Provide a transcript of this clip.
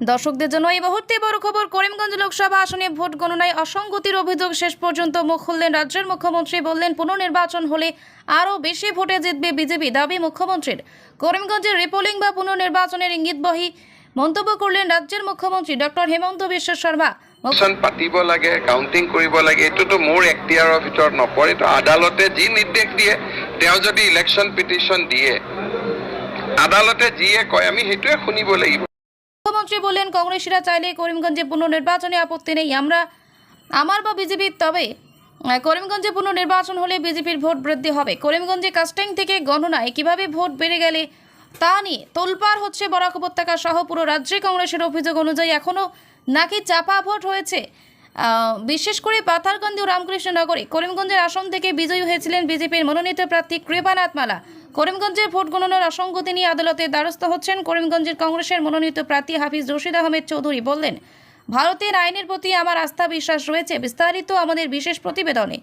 দর্শকদের জন্য এই মুহূর্তে বড় খবর। করিমগঞ্জ লোকসভা আসনে ভোট গণনায় অসঙ্গতির অভিযোগ শেষ পর্যন্ত মুখ খুললেন রাজ্যের মুখ্যমন্ত্রী। বললেন পুনর্নির্বাচন হলে আরও বেশি ভোটে জিতবে বিজেপি, দাবি মুখ্যমন্ত্রীর। করিমগঞ্জের রিপোলিং বা পুনর্নির্বাচনের ইঙ্গিতবহী মন্তব্য করলেন রাজ্যের মুখ্যমন্ত্রী ডক্টর হেমন্ত বিশ্ব শর্মা। পাতিব লাগে, কাউন্টিং কৰিব লাগে, এইটোতো মোৰ এখতিয়াৰৰ ভিতৰত নপৰে। তো আদালতে যি নিৰ্দেশ দিয়ে, তেওঁ যদি ইলেকশ্যন পিটিশ্যন দিয়ে, আদালতে যিয়ে কয় আমি সেইটোৱে শুনিব লাগিব। মুখ্যমন্ত্রী বললেন, কংগ্রেসীরা চাইলে করিমগঞ্জে পুনর্নির্বাচনে আপত্তি নেই আমার বা বিজেপির, তবে করিমগঞ্জে পুনর্নির্বাচন হলে বিজেপির ভোট বৃদ্ধি হবে। করিমগঞ্জে কাস্টিং থেকে গণনায় কিভাবে ভোট বেড়ে গেলে তা নিয়ে তোলপাড় হচ্ছে বরাক উপত্যকা সহ পুরো রাজ্যে। কংগ্রেসের অভিযোগ অনুযায়ী এখনও নাকি চাপা ভোট হয়েছে, বিশেষ করে পাথারকান্দি ও রামকৃষ্ণনগরে। করিমগঞ্জের আসন থেকে বিজয়ী হয়েছিলেন বিজেপির মনোনীত প্রার্থী কৃপানাথ মালা। করিমগঞ্জের ভোট গণনার অসঙ্গতি নিয়ে আদালতের দ্বারস্থ হচ্ছেন করিমগঞ্জের কংগ্রেসের মনোনীত প্রার্থী হাফিজ রশিদ আহমেদ চৌধুরী। বললেন, ভারতের আইনের প্রতি আমার আস্থা বিশ্বাস রয়েছে। বিস্তারিত আমাদের বিশেষ প্রতিবেদনে।